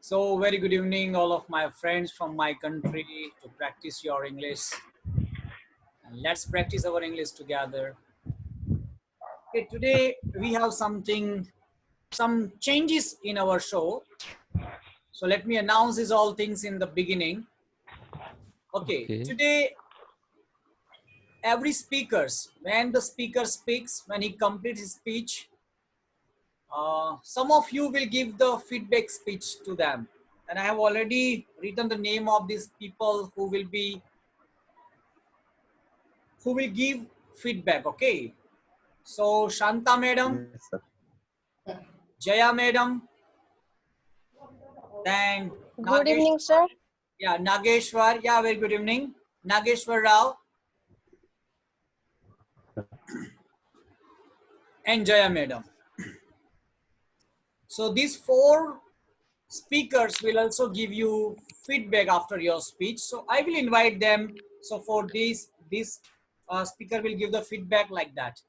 So, very good evening, all of my friends from my country to practice your English. And let's practice our English together. Okay, today we have some changes in our show. So, let me announce these all things in the beginning. Okay, Okay. today every speakers, when the speaker speaks, when he completes his speech, some of you will give the feedback speech to them. And I have already written the name of these people who will give feedback. Okay, so Shanta madam, Yes, sir. Jaya madam, then Good evening, sir. Nageshwar, very good evening, Nageshwar Rao and Jaya madam. So these four speakers will also give you feedback after your speech. So I will invite them. So for this speaker will give the feedback like that.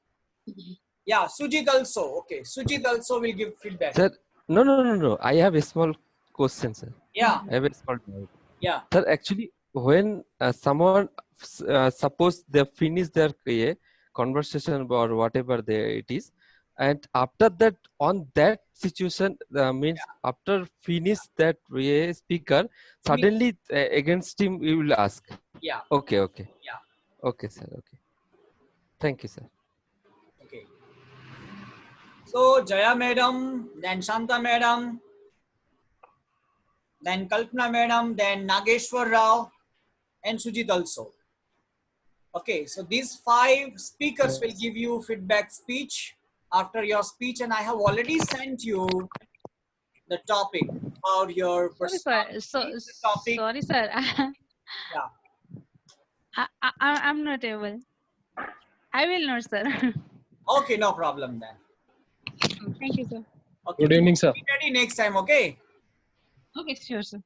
Yeah, Sujit also. Okay, Sujit also will give feedback. Sir, no. I have a small question, sir. Yeah, I have a small doubt. yeah. Sir, actually, when someone suppose they finish their conversation or whatever it is, and after that, on that situation, means after finish that speaker, suddenly against him you will ask. Yeah. Okay. Yeah. Okay, sir. Okay. Thank you, sir. Okay. So Jaya madam, then Shanta madam, then Kalpana madam, then Nageshwar Rao, and Sujit also. Okay, so these five speakers will give you feedback speech after your speech, and I have already sent you the topic about your personality. The topic, Sorry, sir. yeah. I'm not able. I will not, sir. Okay, no problem then. Thank you, sir. Okay, Good evening, sir. be ready next time. Okay, Okay, sure, sir.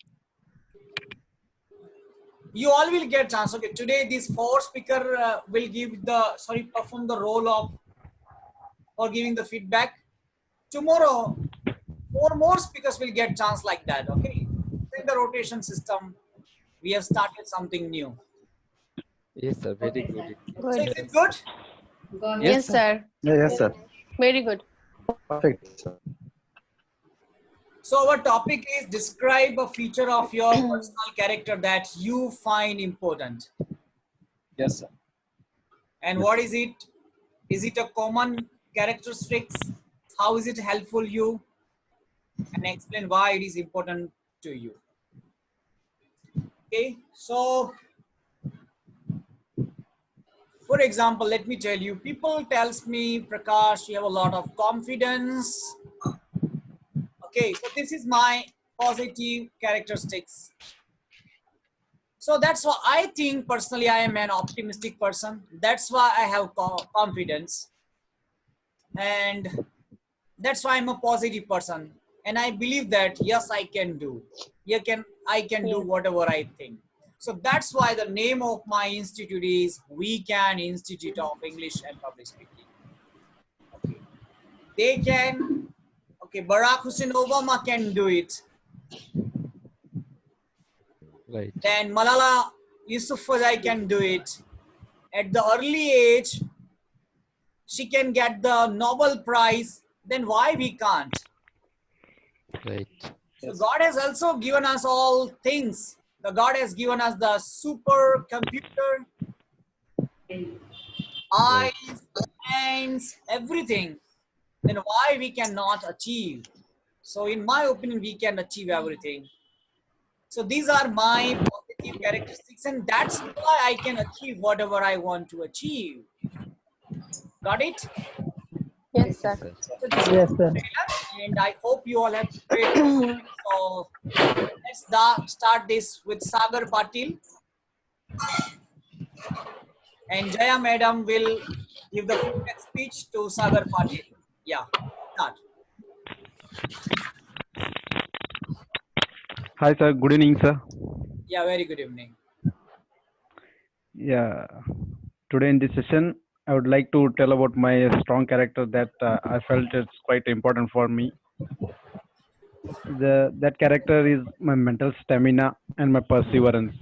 you all will get chance. Okay, today these four speaker will perform the role of or giving the feedback. Tomorrow, four more speakers will get chance like that. Okay, in the rotation system, we have started something new. Yes, sir. Very good. So Good. is it good? Yes, Yes, sir. Yes, sir. Very good. Perfect, sir. So our topic is describe a feature of your personal character that you find important. Yes, sir. And what is it? Is it a common characteristics? How is it helpful you? And explain why it is important to you. Okay, so for example, let me tell you, people tells me, Prakash, you have a lot of confidence. Okay, so this is my positive characteristics. So that's why I think personally I am an optimistic person. That's why I have confidence. And that's why I'm a positive person. And I believe that, yes, I can do. I can do Yes. whatever I think. So that's why the name of my institute is We Can Institute of English and Public Speaking. Okay. They can, okay, Barack Hussein Obama can do it. right. Then Malala Yousafzai can do it. At the early age, she can get the Nobel Prize. Then why we can't? Right. So God has also given us all things. The God has given us the super computer, Right. eyes, hands, everything. Then why we cannot achieve? So in my opinion, we can achieve everything. So these are my positive characteristics, and that's why I can achieve whatever I want to achieve. Got it? Yes, sir. Sir. So this is Yes, the sir. trailer, and I hope you all have prepared. So let's start this with Sagar Patil, and Jaya Madam will give the feedback speech to Sagar Patil. Yeah, start. Hi, sir. Good evening, sir. Yeah, very good evening. Yeah. Today in this session, I would like to tell about my strong character that I felt it's quite important for me. that character is my mental stamina and my perseverance.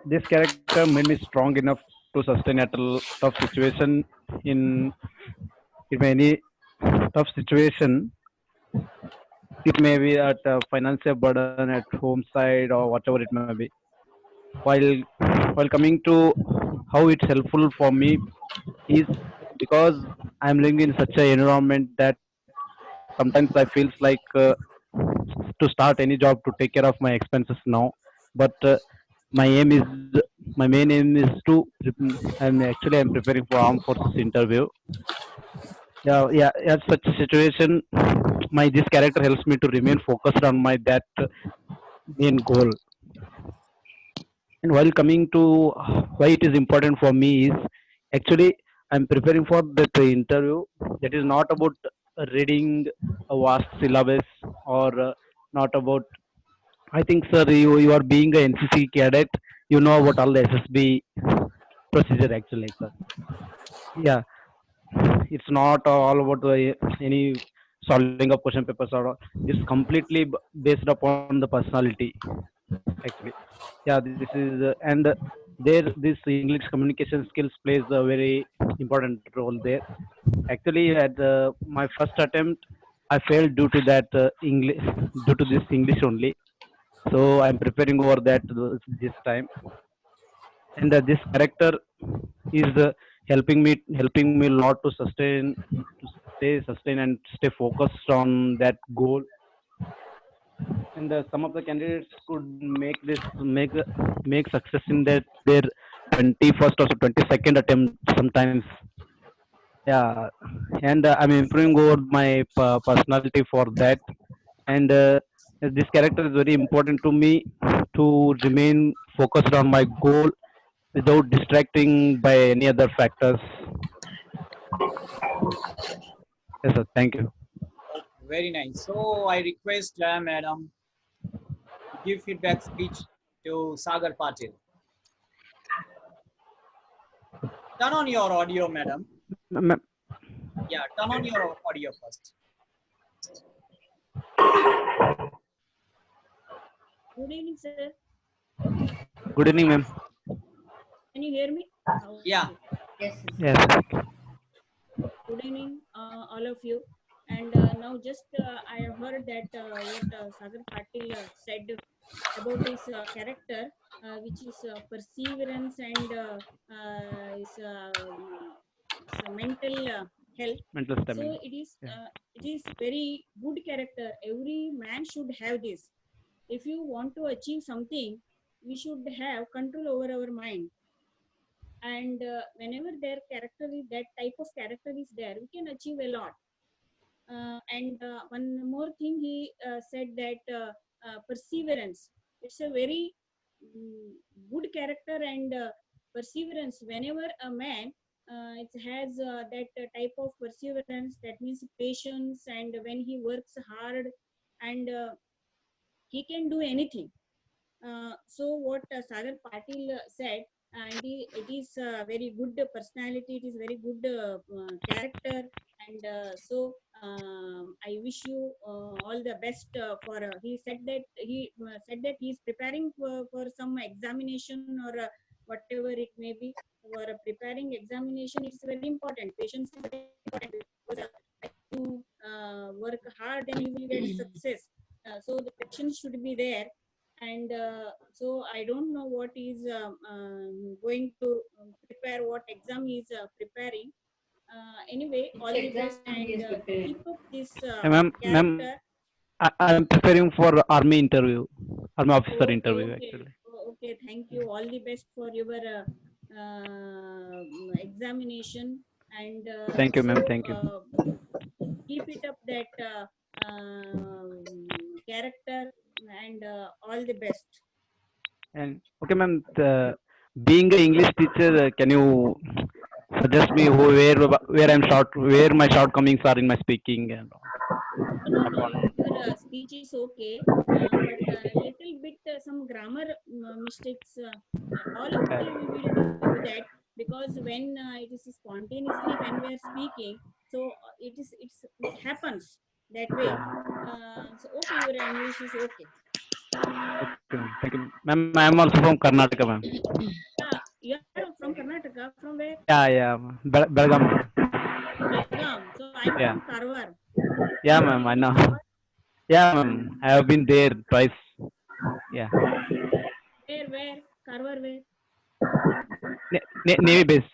This character made me strong enough to sustain at a tough situation in any tough situation. It may be at a financial burden at home side or whatever it may be. While coming to how it's helpful for me is because I'm living in such an environment that sometimes I feels like to start any job to take care of my expenses now. But my aim is my main aim is to I'm preparing for armed forces interview. Yeah. At such a situation, my this character helps me to remain focused on my that main goal. And while coming to why it is important for me is actually I'm preparing for that interview. That is not about reading a vast syllabus or not about. I think, sir, you are being a NCC cadet. You know about all the SSB procedure actually, sir. Yeah, it's not all about any solving of question papers or all. It's completely based upon the personality actually. Yeah, this is and there this English communication skills plays a very important role there. Actually, at my first attempt, I failed due to that English due to this English only. So I'm preparing over that this time, and this character is helping me a lot to sustain and stay focused on that goal. And some of the candidates could make this make success in their 21st or 22nd attempt sometimes. Yeah, and I'm improving over my personality for that. And this character is very important to me to remain focused on my goal without distracting by any other factors. Yes, sir. Thank you. Very nice. So I request Madam to give feedback speech to Sagar Patil. Turn on your audio, madam. Ma'am, Yeah, turn on your audio first. Good evening, sir. good evening, ma'am. Can you hear me? Yeah. Yes. Yes. Good evening, all of you. And now just I have heard that what Sagar Patil said about his character, which is perseverance and his mental health. Mental So stamina. Yeah. it is very good character. Every man should have this. If you want to achieve something, we should have control over our mind. And whenever their character is that type of character is there, we can achieve a lot. And one more thing he said that perseverance, it's a very good character. And perseverance, whenever a man it has that type of perseverance, that means patience, and when he works hard, and he can do anything. So what Sagar Patil said, and it is very good personality, it is very good character. And so I wish you all the best for he said that he is preparing for some examination or whatever it may be. For preparing examination, it's very important. Patience is very important, because you work hard, then you will get success. So the patience should be there. And so I don't know what is going to prepare, what exam he is preparing. Anyway, all the best, and keep up this Ma'am, character. I'm preparing for army interview, army officer interview Okay. actually. Okay, thank you. All the best for your examination. And Thank you, so ma'am. Thank you. keep it up, that character. And all the best. And okay, ma'am. Being an English teacher, can you suggest me where I'm short, where my shortcomings are in my speaking and all? No, your speech is okay, but little bit some grammar mistakes. All of Okay. we will do that, because when it is spontaneously when we are speaking, so it happens. That way. Yeah. So okay, your English is okay. Okay, ma'am. Thank you, ma'am. I am also from Karnataka, ma'am. Yeah, you are from Karnataka. From where? Yeah. Belgaum, ma'am. Belgaum. So I'm Yeah. from Karwar. Yeah, You ma'am. been I in know. Karwar? Yeah, ma'am. I have been there twice. Yeah. Where? Karwar where? Navy base.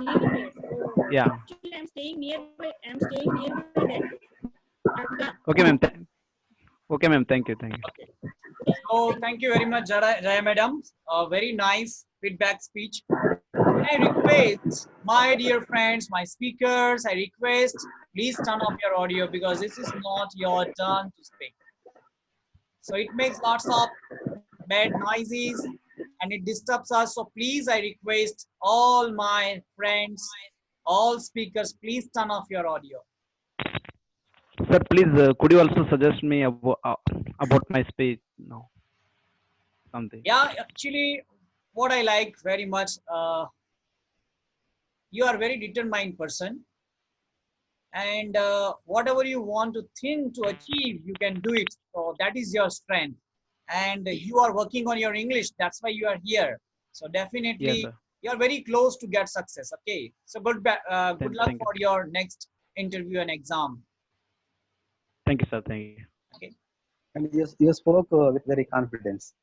Navy base. Oh, Yeah. actually I'm staying nearby. I'm staying nearby that. Adga. Okay, ma'am. Okay, ma'am. Thank you. So thank you very much, Jaya Madam. A very nice feedback speech. I request, my dear friends, my speakers, I request, please turn off your audio because this is not your turn to speak. So it makes lots of bad noises and it disturbs us. So please, I request all my friends, all speakers, please turn off your audio. Sir, please, could you also suggest me about my speech now? Something. Yeah, actually, what I like very much, you are a very determined person. And whatever you want to think to achieve, you can do it. So that is your strength. And you are working on your English. That's why you are here. So Yes, definitely, sir. you are very close to get success. Okay. So good luck Thank you. for your next interview and exam. Thank you, sir. Thank you. Okay. And you spoke with very confidence.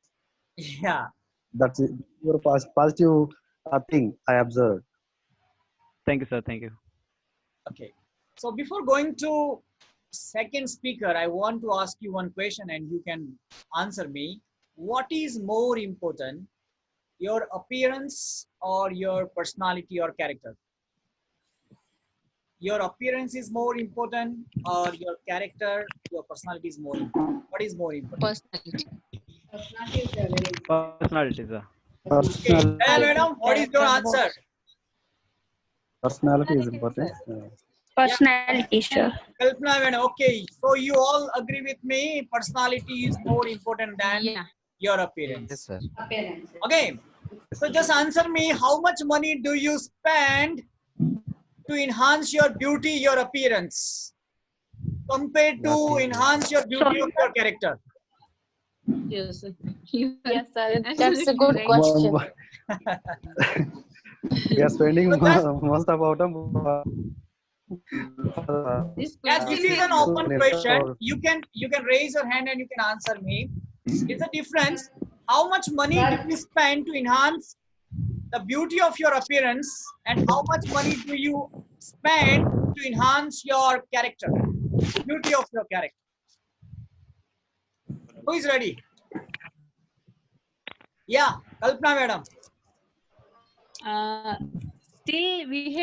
Yeah. That's your positive thing I observed. Thank you, sir. Thank you. Okay. So before going to second speaker, I want to ask you one question and you can answer me. What is more important, your appearance or your personality or character? Your appearance is more important or your character, your personality is more important? What is more important? Personality. Personality, sir. Okay. Hey, madam, what is your answer? Personality is important. Personality, sure. Kalpana, madam. Okay. So you all agree with me, personality is more important than Yeah. your Yes, appearance. sir. Okay. So just answer me, how much money do you spend to enhance your beauty, your appearance, compared to Nothing. enhance your beauty of your character? Yes, sir. You are Yes, sir. That's a absolutely good right. question. We are spending So just, most of our time. This yes, this is an open So, question. You can raise your hand and you can answer me. It's a difference. How much money do you spend to enhance the beauty of your appearance, and how much money do you spend to enhance your character, beauty of your character? Who is ready? Yeah, Kalpana madam. Still we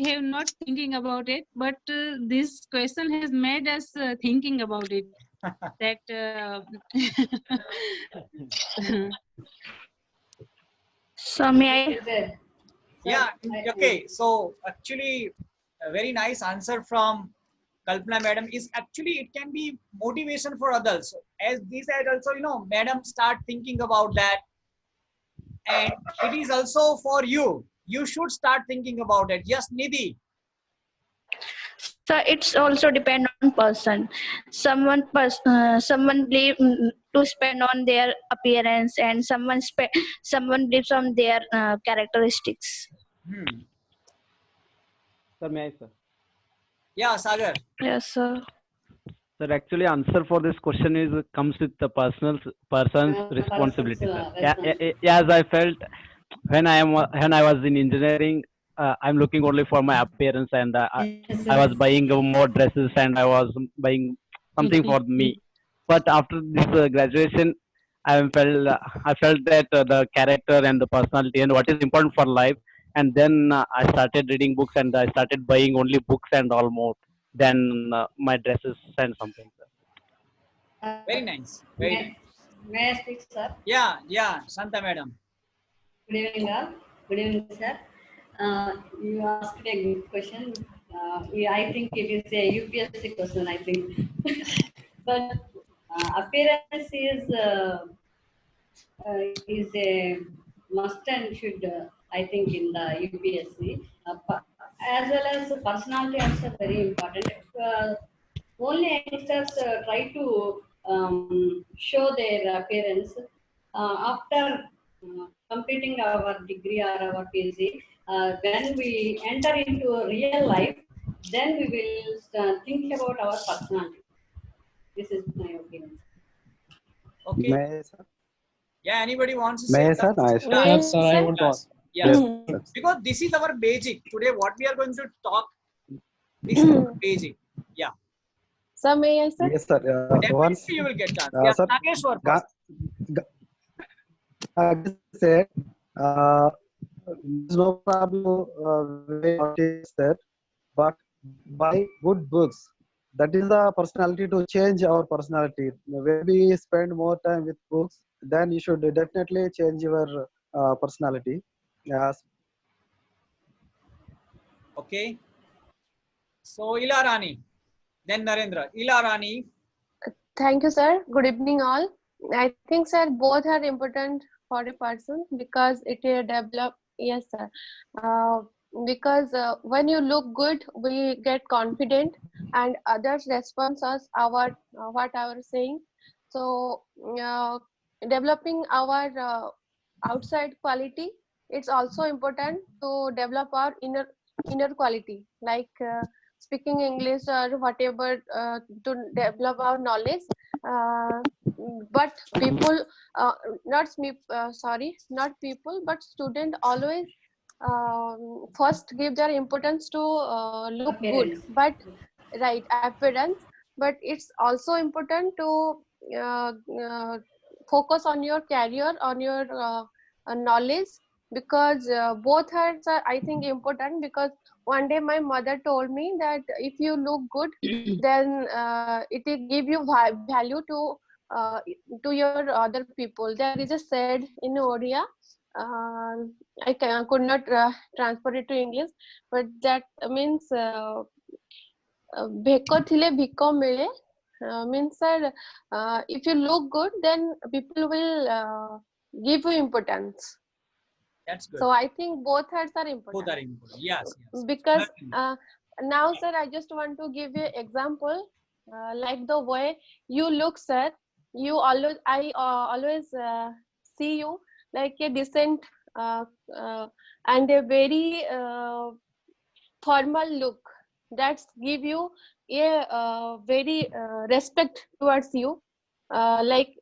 have not thinking about it, but this question has made us thinking about it. That So may I? Yeah, okay. So actually, a very nice answer from Kalpana madam is actually it can be motivation for others. So as we said also, madam start thinking about that, and it is also for you. You should start thinking about it. Yes, Nidhi. So it's also depend on person. Someone believe to spend on their appearance, and someone believes on their characteristics. Sir, may I, sir? Yeah, Sagar. Yes, sir. Sir, actually, answer for this question is comes with the person's responsibility, sir. As I felt when I was in engineering, I'm looking only for my appearance, and I was buying more dresses, and I was buying something for me. But after this graduation, I felt that the character and the personality and what is important for life. And then I started reading books, and I started buying only books and all more than my dresses and something. Very nice. Very nice. May I speak, sir? Yeah, Santa madam. Good evening, all. Good evening, sir. You asked a good question. I think it is a UPSC question, I think. But appearance is a must and should, I think, in the UPSC. as well as personality also very important. Only youngsters try to show their appearance after completing our degree or our PhD. When we enter into real life, then we will think about our personality. This is my opinion. Okay. May I, sir? Yeah, anybody wants to say May I, sir? that? Yes, Yeah, Yes, sir, I want to ask. yes. yes. Because this is our basic. Today, what we are going to talk, this is our basic. Yeah, Sir, may I, sir? Yes, sir. definitely Once, you will get chance. Yeah, sir, Nageshwar Ga- first. just said, there's no problem with that, but by good books. That is the personality to change our personality. When we spend more time with books, then you should definitely change your personality. Yes. Okay. So Ila Rani, then Narendra. Ila Rani. Thank you, sir. Good evening, all. I think, sir, both are important for a person because it develop. Yes, sir. Because when you look good, we get confident, and others respond us our what I was saying. So, developing our outside quality, it's also important to develop our inner quality, like speaking English or whatever, to develop our knowledge. Uh, but people, not people, but student always first give their importance to look good, Appearance. but right appearance. But it's also important to uh, uh, focus on your career, on your knowledge, because both are, I think, important. Because one day my mother told me that if you look good, then it will give you value uh, to your other people. There is a said in Odia. Could not transfer it to English, but that means bheko thile bhiko mile. Means, sir, if you look good, then people will give you importance. That's good. So I think both are Both important. are important. Yes, yes. Because Certainly. now, sir, I just want to give you example, like the way you look, sir. You always, I always see you like a decent uh, uh, and a very formal look. That's give you a very respect towards you, like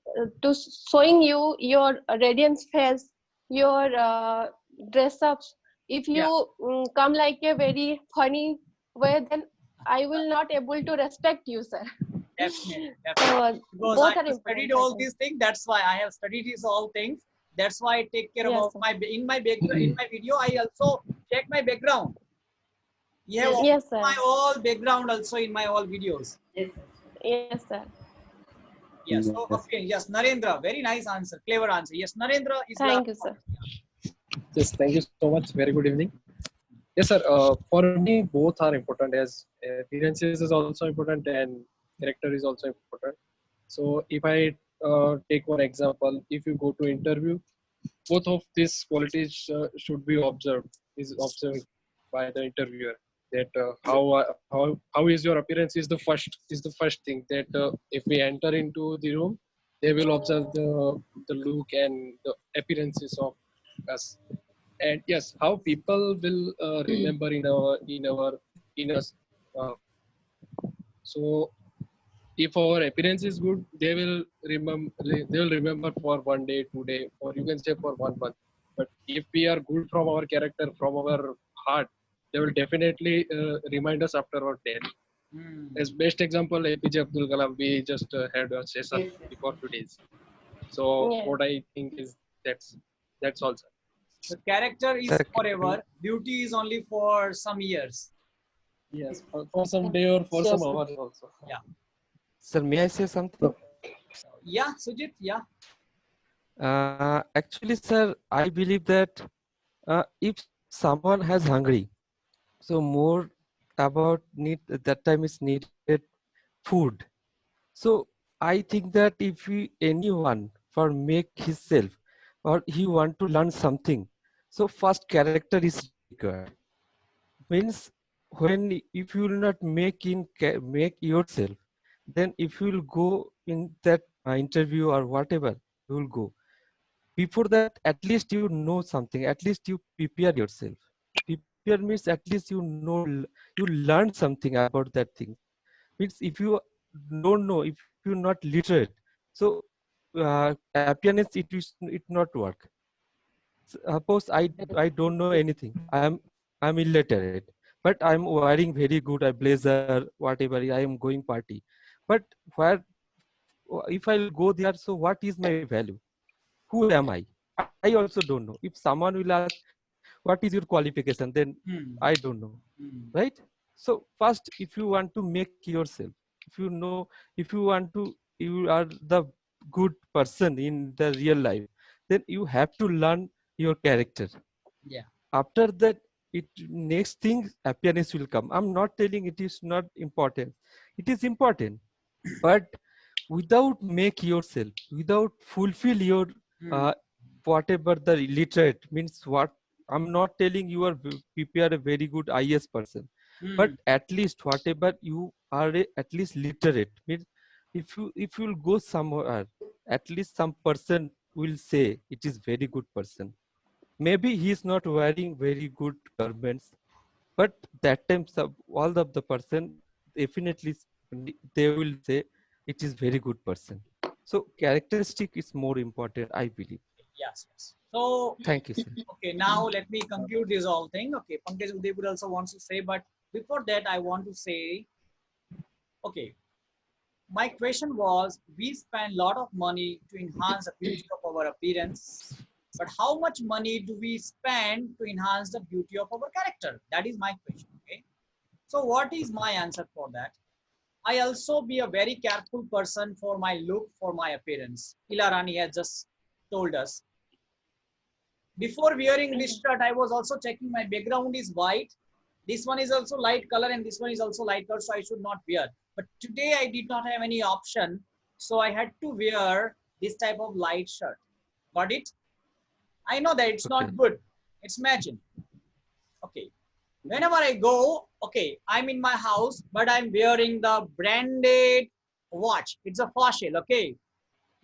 to showing you your radiance face, your dress ups. If you Yeah, come like a very funny way, then I will not able to respect you, sir. definitely, So definitely. Because I both are have studied important, I all think. these things. That's why I have studied these all things. That's why I take care Yes, about sir. my in my background. In my video, I also check my background. You have Yes, all Yes, sir. my all background also in my all videos. yes, Yes, sir. Yes. So Yes. okay. Yes, Narendra. Very nice answer. Clever answer. Yes, Narendra is the. Thank you, sir. Yes, thank you so much. Very good evening. Yes, sir. For me, both are important, as appearances is also important and character is also important. So if I take one example, if you go to interview, both of these qualities should be observed by the interviewer. That how is your appearance is the first thing that if we enter into the room, they will observe the look and the appearances of us. And yes, how people will remember in us. Uh, so if our appearance is good, they will remember for 1 day, 2 day, or you can say for 1 month. But if we are good from our character, from our heart, they will definitely remind us after our death. Hmm. As best example, APJ Abdul Kalam, we just had a session yes, yes. before 2 days. So Yeah. what I think is that's all, sir. The character is Sir, forever. Beauty is only for some years. Yes, for some day or for Sure, some sir. hours also. Yeah. sir, may I say something? Yeah, Sujit. Yeah. Actually, sir, I believe that if someone has hungry, so more about need that time is needed food. So I think that if anyone for make himself or he want to learn something, so first character is required. means when if you will not make yourself, then if you will go in that interview or whatever, you will go. Before that, at least you know something, at least you prepare yourself. Prepare means at least you know, you learn something about that thing. Means if you don't know, if you're not literate, so appearance it not work. Suppose I don't know anything, I'm illiterate, but I'm wearing very good a blazer, whatever, I am going party. But where if I'll go there, so what is my value? Who am I also don't know. If someone will ask what is your qualification, then Hmm. I don't know, Hmm. right? So first, if you want to make yourself, if you know, if you want to, you are the good person in the real life, then you have to learn your character. Yeah. After that, it next thing appearance will come. I'm not telling it is not important, it is important, but without make yourself, without fulfill your Hmm. uh, whatever the literate means, what I'm not telling you are prepare a very good IS person, but Hmm. at least whatever you are at least literate means, if you will go somewhere, at least some person will say it is very good person. Maybe he is not wearing very good garments, but that time all of the person definitely they will say it is very good person. So characteristic is more important, I believe. Yes, yes. So, Thank you, sir. okay, now let me conclude this whole thing. Okay, Pankaj Udaipur also wants to say, but before that, I want to say, okay, my question was, we spend a lot of money to enhance the beauty of our appearance, but how much money do we spend to enhance the beauty of our character? That is my question. Okay. So what is my answer for that? I also be a very careful person for my look, for my appearance. Ila Rani has just told us. Before wearing this shirt, I was also checking my background is white. This one is also light color and this one is also light color, so I should not wear. But today I did not have any option, so I had to wear this type of light shirt. Got it? I know that it's Okay. not good. It's matching. Okay. Whenever I go, okay, I'm in my house, but I'm wearing the branded watch. It's a Fossil, okay?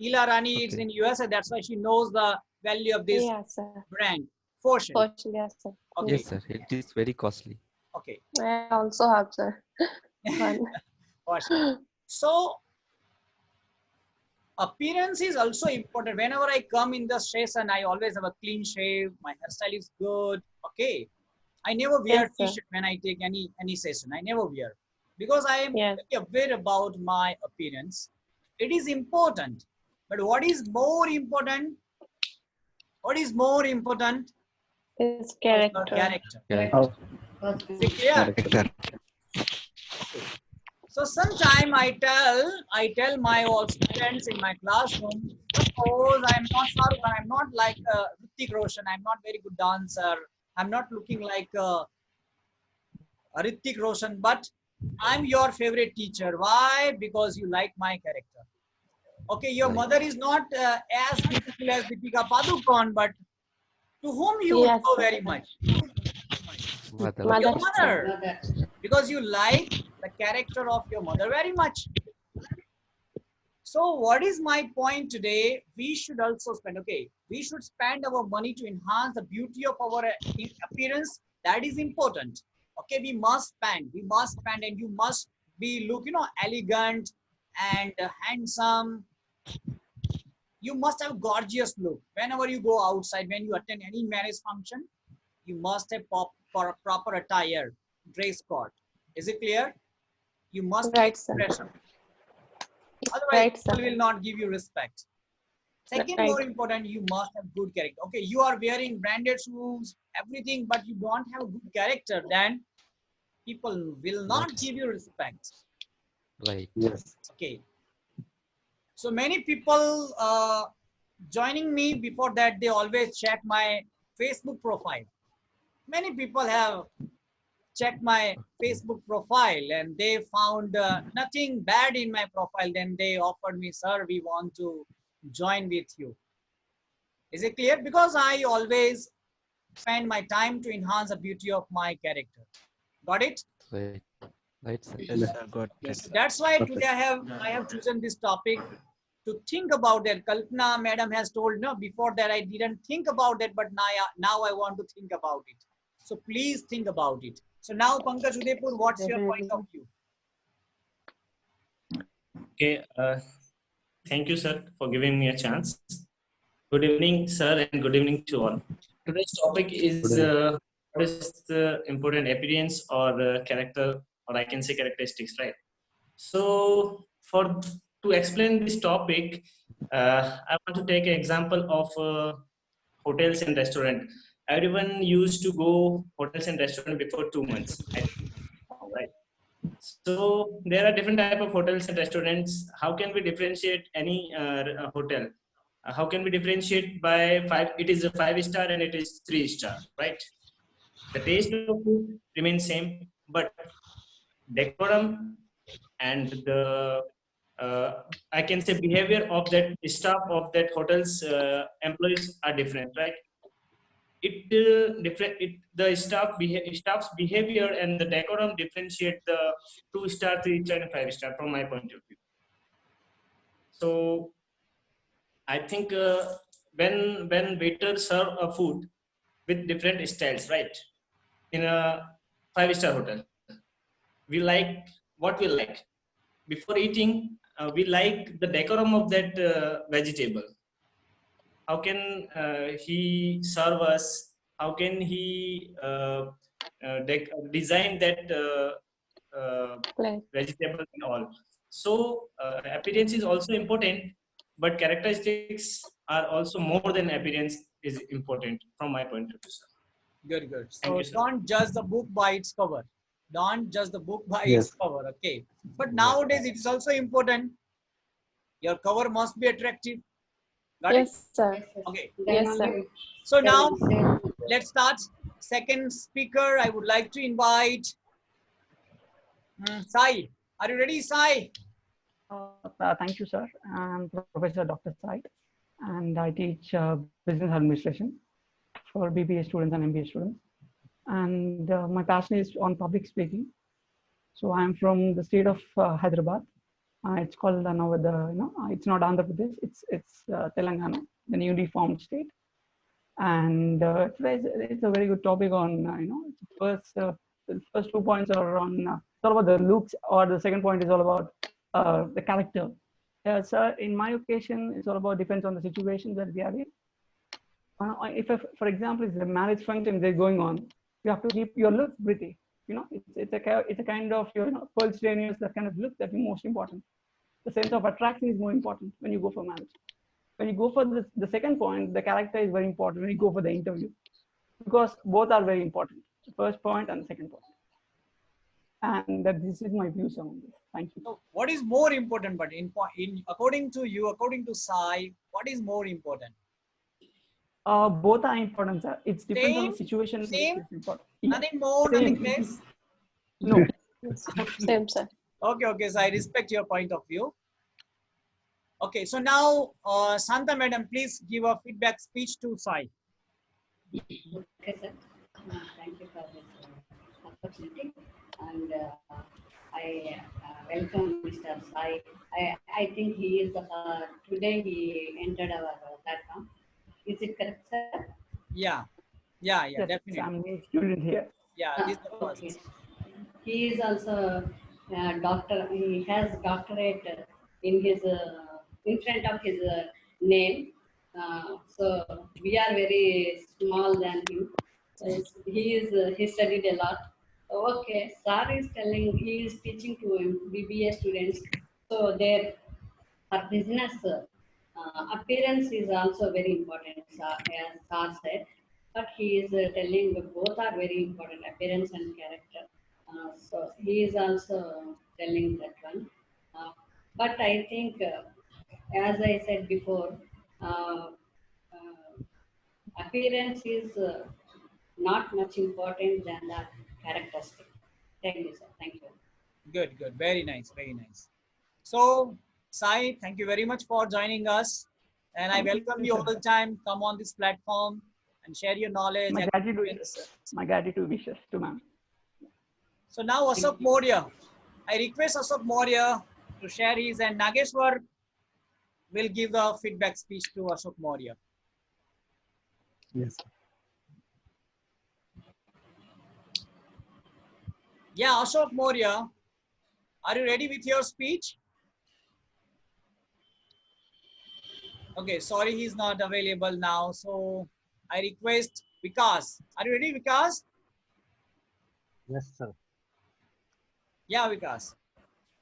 Ila Rani is Okay. in USA, that's why she knows the value of this Yes, sir. brand. Fossil. Yes, sir. Okay. Yes, sir, it is very costly. Okay. I also have, sir. One. Fossil. So appearance is also important. Whenever I come in the session, I always have a clean shave. My hairstyle is good. Okay. I never wear Yes, sir. t-shirt when I take any session. I never wear because I am Yes. very aware about my appearance. It is important. But what is more important? What is more important? His Your character. character. Yeah. Oh, Is it clear? exactly. Okay. So sometime I tell my all students in my classroom, suppose I'm not Shahrukh Khan, I'm not like Hrithik Roshan, I'm not very good dancer, I'm not looking like Hrithik Roshan, but I'm your favorite teacher. Why? Because you like my character. Okay, your Right. mother is not as beautiful as Deepika Padukone, but to whom you Yes, love sir. very much? Mother. To your Mother, sir. mother, because you like the character of your mother very much. So what is my point today? We should also spend, okay, we should spend our money to enhance the beauty of our appearance. That is important. Okay, we must spend and you must be look, elegant and handsome. You must have gorgeous look. Whenever you go outside, when you attend any marriage function, you must have for a proper attire, dress code. Is it clear? You must be Right, sir. expression. Otherwise, Right, sir. people will not give you respect. Second, Right. more important, you must have good character. Okay, you are wearing branded shoes, everything, but you don't have a good character, then people will not Not give you respect. right. Yes. Okay. So many people joining me before that, they always check my Facebook profile. Many people have checked my Facebook profile and they found nothing bad in my profile. Then they offered me, sir, we want to join with you. Is it clear? Because I always spend my time to enhance the beauty of my character. Got it? Right. Right, sir. Yes, sir. Got it. So that's why Perfect. today I have chosen this topic to think about that. Kalpana madam has told, no, before that I didn't think about that, but now I want to think about it. So please think about it. So now Pankaj Udaipur, what's your point of view? Okay, thank you, sir, for giving me a chance. Good evening, sir, and good evening to all. Today's topic is what is the important appearance or character, or I can say characteristics, right? So, to explain this topic, I want to take an example of hotels and restaurant. Everyone used to go hotels and restaurant before 2 months, right? So there are different type of hotels and restaurants. How can we differentiate any hotel? How can we differentiate by five? It is a 5 star and it is 3 star, right? The taste of food remains same, but decorum and the I can say behavior of that staff of that hotel's employees are different, right? The staff's behavior and the decorum differentiate the 2 star, 3 star, and 5 star from my point of view. So I think when waiters serve a food with different styles, right? In a 5 star hotel, we like what we like. Before eating, we like the decorum of that vegetable. How can he serve us? How can he design that vegetable and all? So appearance is also important, but characteristics are also more than appearance is important from my point of view, sir. Good, good. Thank So you, sir. don't judge the book by its cover. Don't judge the book by Yes. its cover. Okay. But nowadays it is also important. Your cover must be attractive. Got it? Yes, sir. Okay. Yes, sir. So now let's start. Second speaker, I would like to invite Sai. Are you ready, Sai? Thank you, sir. I'm Professor Dr. Sai, and I teach business administration for BBA students and MBA students. And my passion is on public speaking. So I'm from the state of Hyderabad. It's called now it's not Andhra Pradesh. It's Telangana, the newly formed state. And it's a very good topic on the first 2 points are on it's all about the looks, or the second point is all about the character. So in my occasion, it's all about depends on the situation that we are in. For example, if the marriage function is going on, you have to keep your looks pretty. It's a kind of pearl strenuous, that kind of look that is most important. The sense of attraction is more important when you go for marriage. When you go for the second point, the character is very important when you go for the interview, because both are very important, the first point and the second point. And this is my views on this. Thank you. So what is more important, but in according to you, according to Sai, what is more important? Both are important, sir. It depends on the situation. Same? It's important. Nothing more, Same. nothing less? No. Same, sir. Okay, so I respect your point of view. Okay, so now, Santa madam, please give a feedback speech to Sai. Okay, sir. Thank you for this opportunity. And I welcome Mr. Sai. I think he is, today he entered our platform. Is it correct, sir? Yeah, Yes, definitely. I'm a student here. Yeah, this is the first. Okay. He is also doctor. He has doctorate in his in front of his name. So we are very small than him. He studied a lot. Okay, sir is telling he is teaching to BBA students. So their business appearance is also very important, as sir said. But he is telling both are very important, appearance and character. So he is also telling that one. But I think, as I said before, appearance is not much important than the characteristic. Thank you, sir. Thank you. Good. Very nice, very nice. So, Sai, thank you very much for joining us. And I welcome you all the time. Come on this platform and share your knowledge. My gratitude wishes to ma'am. So now Ashok Maurya. I request Ashok Maurya to share his, and Nageshwar will give the feedback speech to Ashok Maurya. Yes. Yeah, Ashok Maurya, are you ready with your speech? Okay, sorry, he's not available now. So I request Vikas. Are you ready, Vikas? Yes, sir. Yeah, Vikas.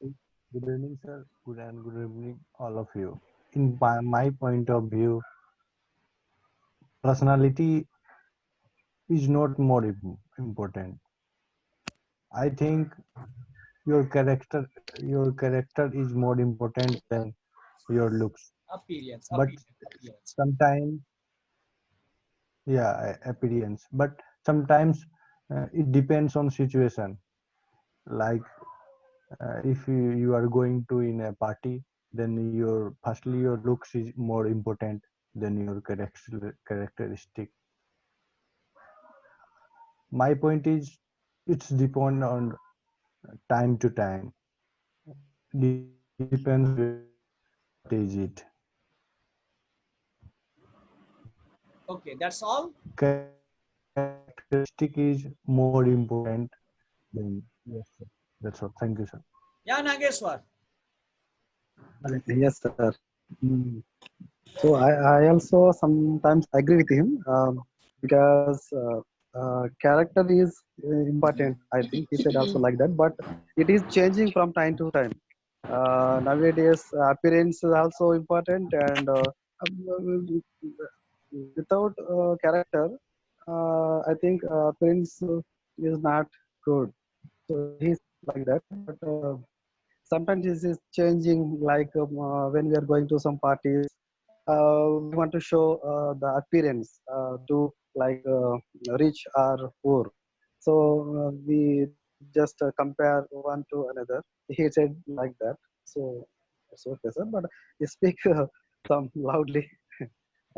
Good evening, sir. Good evening, all of you. In my point of view, personality is not more important. I think your character is more important than your looks. Appearance, But appearance. sometimes, yeah, appearance. But sometimes it depends on situation. Like if you are going to in a party, then firstly your looks is more important than your characteristic. My point is it's depend on time to time, depends what is it. Okay, that's all. Characteristic is more important than, yes, sir. That's all. Thank you, sir. Yeah, Nageshwar. Yes, sir. So I also sometimes agree with him because character is important. I think he said also like that, but it is changing from time to time. Nowadays, appearance is also important, and without character, I think appearance is not good. So he's like that, but sometimes this is changing. Like when we are going to some parties, we want to show the appearance to like rich or poor. So we just compare one to another. He said like that. So it's okay, sir. But you speak some loudly.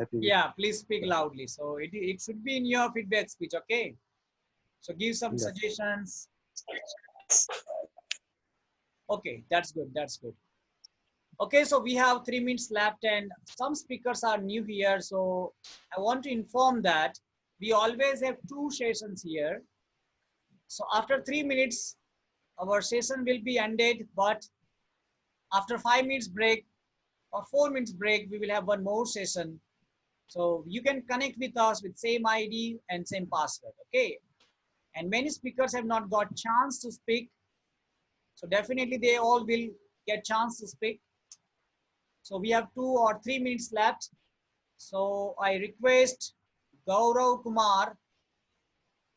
I think. Yeah, please speak loudly. So it should be in your feedback speech, okay? So give some Yes. suggestions. Okay, that's good. That's good. Okay, so we have 3 minutes left and some speakers are new here. So I want to inform that we always have 2 sessions here. So after 3 minutes, our session will be ended, but after 5 minutes break or 4 minutes break, we will have one more session. So you can connect with us with same ID and same password, okay? And many speakers have not got chance to speak. So definitely they all will get chance to speak. So we have 2 or 3 minutes left. So I request Gaurav Kumar,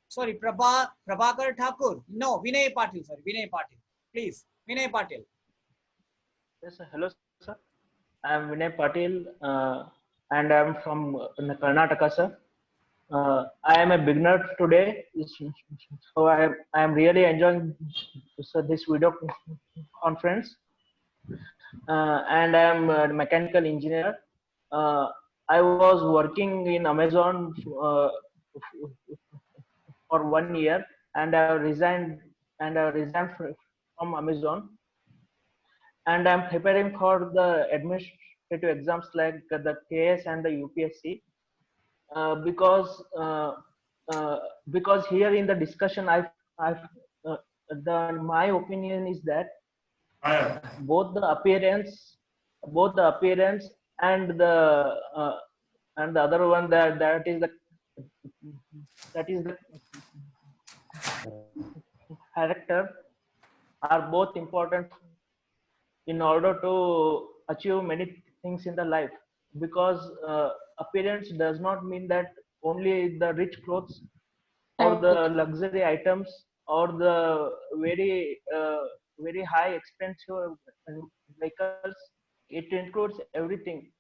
sorry, Prabhakar Thakur. No, Vinay Patil, sorry, Vinay Patil. Please, Vinay Patil. Yes, sir. Hello, sir. I am Vinay Patil, and I am from Karnataka, sir. I am a beginner today, so I am really enjoying this video conference. And I am a mechanical engineer. I was working in Amazon for 1 year, and I resigned from Amazon, and I'm preparing for the administrative exams like the KS and the UPSC because here in the discussion I've my opinion is that both the appearance and the other one that is the character are both important in order to achieve many things in the life, because appearance does not mean that only the rich clothes or the luxury items or the very high expensive vehicles. It includes everything.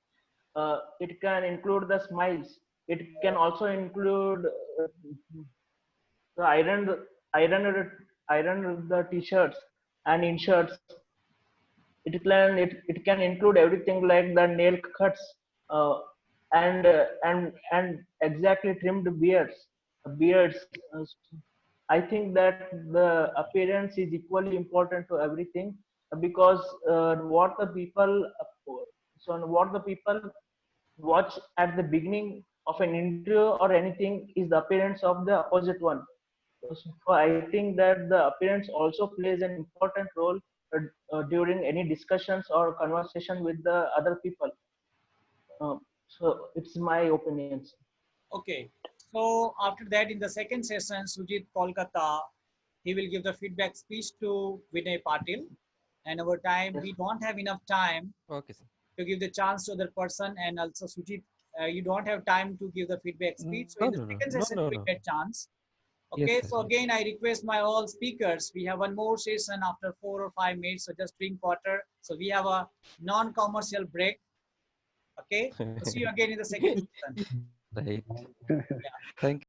It can include the smiles. It can also include the iron the t-shirts and in-shirts. It can include everything like the nail cuts uh, and exactly trimmed beards. I think that the appearance is equally important to everything, because what the people what the people watch at the beginning of an interview or anything is the appearance of the opposite one. So I think that the appearance also plays an important role during any discussions or conversation with the other people. So it's my opinions. Okay. So after that, in the second session, Sujit Kolkata, he will give the feedback speech to Vinay Patil. And over time, we don't have enough time Okay, sir. to give the chance to other person. And also, Sujit, you don't have time to give the feedback speech. So No, in the no, no, second no, session, no, you will no. get chance. Yes, Okay, sir. so again, I request my all speakers, we have one more session after 4 or 5 minutes, so just drink water. So we have a non-commercial break. Okay, so see you again in the second session. Right. Yeah. Thank